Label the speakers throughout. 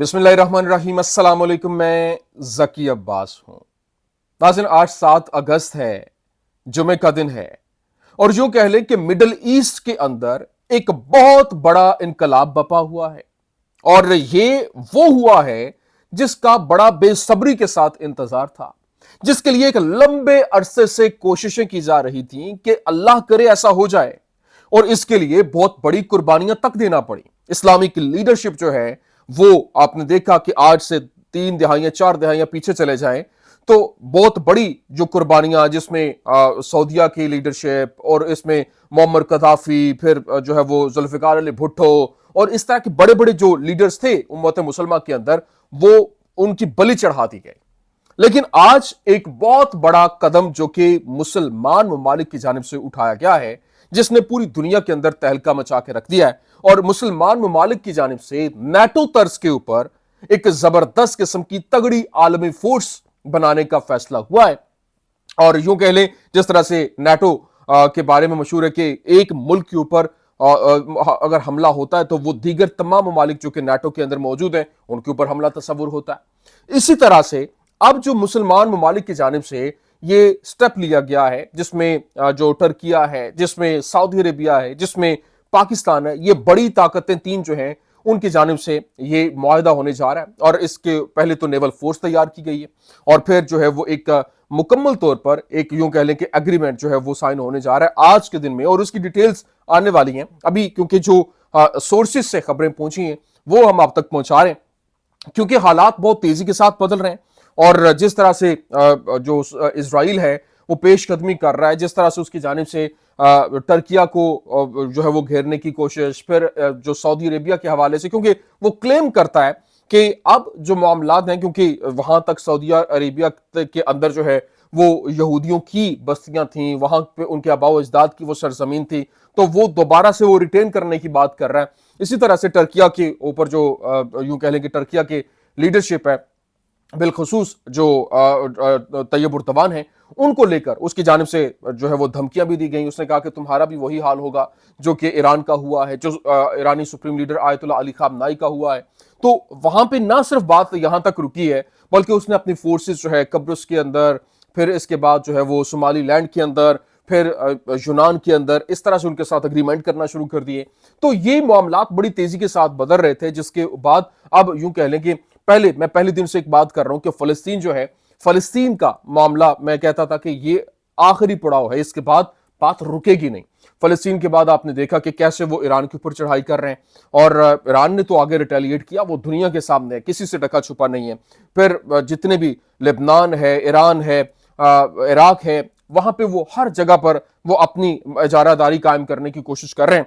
Speaker 1: بسم اللہ الرحمن الرحیم۔ السلام علیکم، میں ذکی عباس ہوں۔ ناظرین، آج 7 اگست ہے، جمعہ کا دن ہے، اور یوں کہہ لیں کہ مڈل ایسٹ کے اندر ایک بہت بڑا انقلاب بپا ہوا ہے، اور یہ وہ ہوا ہے جس کا بڑا بے صبری کے ساتھ انتظار تھا، جس کے لیے ایک لمبے عرصے سے کوششیں کی جا رہی تھیں کہ اللہ کرے ایسا ہو جائے، اور اس کے لیے بہت بڑی قربانیاں تک دینا پڑی۔ اسلامک لیڈرشپ جو ہے وہ آپ نے دیکھا کہ آج سے 3 دہائیاں 4 دہائیاں پیچھے چلے جائیں تو بہت بڑی جو قربانیاں، جس میں سعودیہ کی لیڈرشپ، اور اس میں معمر قذافی، پھر جو ہے وہ ذوالفقار علی بھٹو، اور اس طرح کے بڑے بڑے جو لیڈرز تھے امت مسلمہ کے اندر، وہ ان کی بلی چڑھا دی گئی۔ لیکن آج ایک بہت بڑا قدم جو کہ مسلمان ممالک کی جانب سے اٹھایا گیا ہے، جس نے پوری دنیا کے اندر تہلکہ مچا کے رکھ دیا ہے، اور مسلمان ممالک کی جانب سے نیٹو طرز کے اوپر ایک زبردست قسم کی تگڑی عالمی فورس بنانے کا فیصلہ ہوا ہے۔ اور یوں کہہ لیں، جس طرح سے نیٹو کے بارے میں مشہور ہے کہ ایک ملک کے اوپر اگر حملہ ہوتا ہے تو وہ دیگر تمام ممالک جو کہ نیٹو کے اندر موجود ہیں ان کے اوپر حملہ تصور ہوتا ہے۔ اسی طرح سے اب جو مسلمان ممالک کی جانب سے یہ سٹیپ لیا گیا ہے، جس میں جو ترکیہ ہے، جس میں سعودی عربیہ ہے، جس میں پاکستان ہے، یہ بڑی طاقتیں 3 جو ہیں ان کی جانب سے یہ معاہدہ ہونے جا رہا ہے، اور اس کے پہلے تو نیول فورس تیار کی گئی ہے، اور پھر جو ہے وہ ایک مکمل طور پر ایک یوں کہہ لیں کہ ایگریمنٹ جو ہے وہ سائن ہونے جا رہا ہے آج کے دن میں، اور اس کی ڈیٹیلز آنے والی ہیں ابھی، کیونکہ جو سورسز سے خبریں پہنچی ہیں وہ ہم آپ تک پہنچا رہے ہیں، کیونکہ حالات بہت تیزی کے ساتھ بدل رہے ہیں، اور جس طرح سے جو اسرائیل ہے وہ پیش قدمی کر رہا ہے، جس طرح سے اس کی جانب سے ترکیہ کو جو ہے وہ گھیرنے کی کوشش، پھر جو سعودی عربیہ کے حوالے سے، کیونکہ وہ کلیم کرتا ہے کہ اب جو معاملات ہیں، کیونکہ وہاں تک سعودی عربیہ کے اندر جو ہے وہ یہودیوں کی بستیاں تھیں، وہاں پہ ان کے آباء و اجداد کی وہ سرزمین تھی، تو وہ دوبارہ سے وہ ریٹین کرنے کی بات کر رہا ہے۔ اسی طرح سے ترکیہ کے اوپر جو یوں کہہ لیں کہ ترکیہ کے لیڈرشپ ہے، بالخصوص جو طیب اردوان ہیں، ان کو لے کر اس کی جانب سے جو ہے وہ دھمکیاں بھی دی گئیں۔ اس نے کہا کہ تمہارا بھی وہی حال ہوگا جو کہ ایران کا ہوا ہے، جو ایرانی سپریم لیڈر آیت اللہ علی خامنائی کا ہوا ہے۔ تو وہاں پہ نہ صرف بات یہاں تک رکی ہے، بلکہ اس نے اپنی فورسز جو ہے قبرص کے اندر، پھر اس کے بعد جو ہے وہ صومالی لینڈ کے اندر، پھر یونان کے اندر، اس طرح سے ان کے ساتھ اگریمنٹ کرنا شروع کر دیے۔ تو یہ معاملات بڑی تیزی کے ساتھ بدل رہے تھے، جس کے بعد اب یوں کہہ لیں کہ میں پہلے دن سے ایک بات کر رہا ہوں کہ فلسطین جو ہے، فلسطین کا معاملہ میں کہتا تھا کہ یہ آخری پڑاؤ ہے، اس کے بعد بات رکے گی نہیں۔ فلسطین کے بعد آپ نے دیکھا کہ کیسے وہ ایران کے اوپر چڑھائی کر رہے ہیں، اور ایران نے تو آگے ریٹیلیٹ کیا، وہ دنیا کے سامنے ہے، کسی سے ڈکا چھپا نہیں ہے۔ پھر جتنے بھی لبنان ہے، ایران ہے، عراق ہے، وہاں پہ وہ ہر جگہ پر وہ اپنی اجارہ داری قائم کرنے کی کوشش کر رہے ہیں۔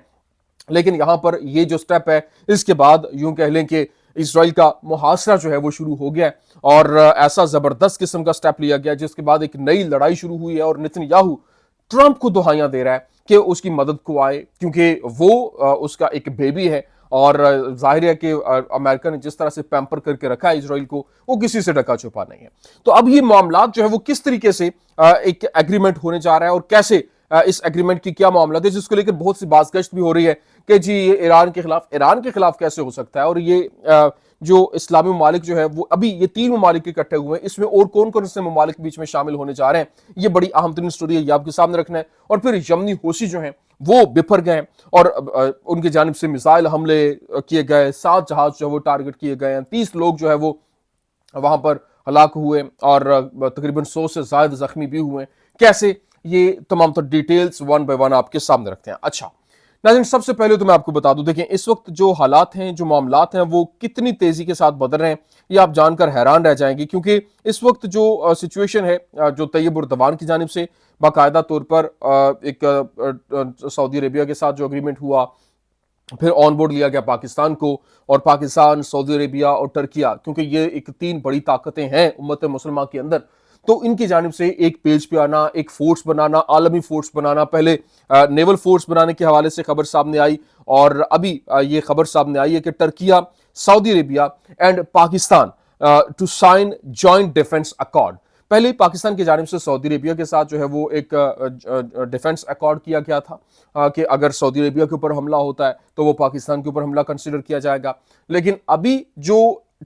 Speaker 1: لیکن یہاں پر یہ جو سٹیپ ہے، اس کے بعد یوں کہہ لیں کہ اسرائیل کا محاصرہ جو ہے وہ شروع ہو گیا ہے، اور ایسا زبردست قسم کا سٹیپ لیا گیا جس کے بعد ایک نئی لڑائی شروع ہوئی ہے، اور نتن یاہو ٹرمپ کو دہائیاں دے رہا ہے کہ اس کی مدد کو آئے، کیونکہ وہ اس کا ایک بیبی ہے، اور ظاہر ہے کہ امریکہ نے جس طرح سے پیمپر کر کے رکھا ہے اسرائیل کو، وہ کسی سے ڈکا چھپا نہیں ہے۔ تو اب یہ معاملات جو ہے وہ کس طریقے سے ایک ایگریمنٹ ہونے جا رہا ہے، اور کیسے اس ایگریمنٹ کی کیا معاملات ہے، جس کو لے کر بہت سی باز گشت بھی ہو رہی ہے کہ جی یہ ایران کے خلاف کیسے ہو سکتا ہے، اور یہ جو اسلامی ممالک جو ہے وہ ابھی یہ 3 ممالک اکٹھے ہوئے ہیں، اس میں اور کون کون سے ممالک بیچ میں شامل ہونے جا رہے ہیں، یہ بڑی اہم ترین سٹوری ہے، یہ آپ کے سامنے رکھنا ہے۔ اور پھر یمنی حوثی جو ہیں وہ بپھر گئے ہیں، اور ان کی جانب سے میزائل حملے کیے گئے، 7 جہاز جو ہے وہ ٹارگٹ کیے گئے ہیں، 30 لوگ جو ہے وہ وہاں پر ہلاک ہوئے، اور تقریباً 100 سے زائد زخمی بھی ہوئے ہیں۔ کیسے، یہ تمام تر ڈیٹیلز 1 بائی 1 آپ کے سامنے رکھتے ہیں۔ اچھا ناظرین، سب سے پہلے تو میں آپ کو بتا دوں، دیکھیں اس وقت جو حالات ہیں، جو معاملات ہیں، وہ کتنی تیزی کے ساتھ بدل رہے ہیں، یہ آپ جان کر حیران رہ جائیں گے، کیونکہ اس وقت جو سچویشن ہے، جو طیب اردوان کی جانب سے باقاعدہ طور پر ایک سعودی عربیہ کے ساتھ جو اگریمنٹ ہوا، پھر آن بورڈ لیا گیا پاکستان کو، اور پاکستان، سعودی عربیہ اور ترکیہ، کیونکہ یہ ایک 3 بڑی طاقتیں ہیں امت مسلمہ کے اندر، تو ان کی جانب سے ایک پیج پہ آنا، ایک فورس بنانا، عالمی فورس بنانا، پہلے نیول فورس بنانے کے حوالے سے خبر سامنے آئی، اور ابھی یہ خبر سامنے آئی ہے کہ Turkiye, Saudi Arabia and Pakistan to sign joint defence accord. پہلے پاکستان کی جانب سے سعودی عربیہ کے ساتھ جو ہے وہ ایک ڈیفنس اکارڈ کیا گیا تھا کہ اگر سعودی عربیہ کے اوپر حملہ ہوتا ہے تو وہ پاکستان کے اوپر حملہ کنسیڈر کیا جائے گا، لیکن ابھی جو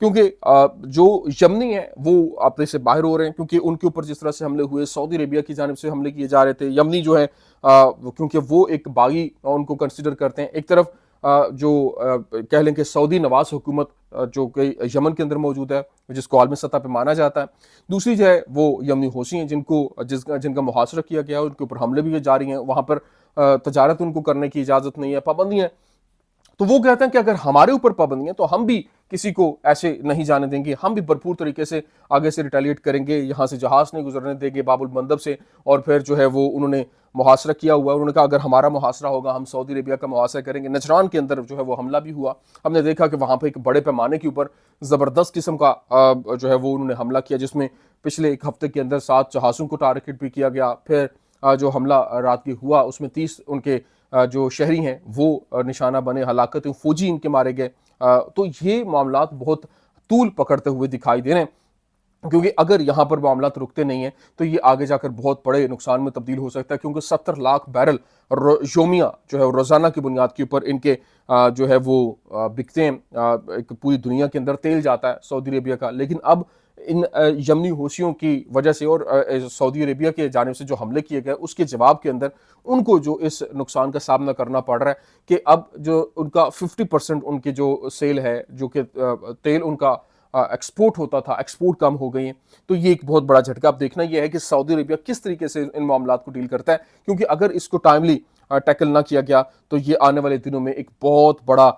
Speaker 1: کیونکہ جو یمنی ہیں وہ اپنے سے باہر ہو رہے ہیں، کیونکہ ان کے اوپر جس طرح سے حملے ہوئے، سعودی عربیہ کی جانب سے حملے کیے جا رہے تھے، یمنی جو ہے کیونکہ وہ ایک باغی ان کو کنسیڈر کرتے ہیں، ایک طرف جو کہہ لیں کہ سعودی نواز حکومت جو کہ یمن کے اندر موجود ہے، جس کو عالمی سطح پہ مانا جاتا ہے، دوسری جو ہے وہ یمنی حوثی ہیں جن کا محاصرہ کیا گیا ہے، ان کے اوپر حملے بھی جاری ہیں، وہاں پر تجارت ان کو کرنے کی اجازت نہیں ہے، پابندی ہے۔ تو وہ کہتے ہیں کہ اگر ہمارے اوپر پابندی ہے تو ہم بھی کسی کو ایسے نہیں جانے دیں گے، ہم بھی بھرپور طریقے سے آگے سے ریٹیلیٹ کریں گے، یہاں سے جہاز نہیں گزرنے دیں گے باب المندب سے۔ اور پھر جو ہے وہ انہوں نے محاصرہ کیا ہوا ہے، انہوں نے کہا اگر ہمارا محاصرہ ہوگا ہم سعودی عربیہ کا محاصرہ کریں گے۔ نجران کے اندر جو ہے وہ حملہ بھی ہوا، ہم نے دیکھا کہ وہاں پہ ایک بڑے پیمانے کے اوپر زبردست قسم کا جو ہے وہ انہوں نے حملہ کیا، جس میں پچھلے ایک ہفتے کے اندر 7 جہازوں کو ٹارگٹ بھی کیا گیا۔ پھر جو حملہ رات کی ہوا اس میں 30 ان کے جو شہری ہیں وہ نشانہ بنے، ہلاکتیں فوجی ان کے مارے گئے۔ تو یہ معاملات بہت طول پکڑتے ہوئے دکھائی دے رہے ہیں، کیونکہ اگر یہاں پر معاملات رکتے نہیں ہیں تو یہ آگے جا کر بہت بڑے نقصان میں تبدیل ہو سکتا ہے، کیونکہ 70 لاکھ بیرل یومیہ جو ہے روزانہ کی بنیاد کے اوپر ان کے جو ہے وہ بکتے ہیں، ایک پوری دنیا کے اندر تیل جاتا ہے سعودی عربیہ کا۔ لیکن اب ان یمنی حوثیوں کی وجہ سے اور سعودی عربیہ کے جانب سے جو حملے کیے گئے اس کے جواب کے اندر ان کو جو اس نقصان کا سامنا کرنا پڑ رہا ہے کہ اب جو ان کا 50% ان کی جو سیل ہے، جو کہ تیل ان کا ایکسپورٹ ہوتا تھا، ایکسپورٹ کم ہو گئی ہیں۔ تو یہ ایک بہت بڑا جھٹکا۔ اب دیکھنا یہ ہے کہ سعودی عربیہ کس طریقے سے ان معاملات کو ڈیل کرتا ہے، کیونکہ اگر اس کو ٹائملی ٹیکل نہ کیا گیا تو یہ آنے والے دنوں میں ایک بہت بڑا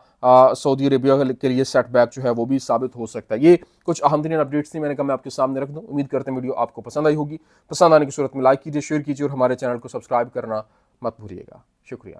Speaker 1: سعودی عربیہ کے لیے سیٹ بیک جو ہے وہ بھی ثابت ہو سکتا ہے۔ یہ کچھ اہم ترین اپڈیٹس تھی، میں نے کہا میں آپ کے سامنے رکھ دوں۔ امید کرتے ہیں ویڈیو آپ کو پسند آئی ہوگی، پسند آنے کی صورت میں لائک کیجیے، شیئر کیجیے اور ہمارے چینل کو سبسکرائب کرنا مت بھولیے گا۔ شکریہ۔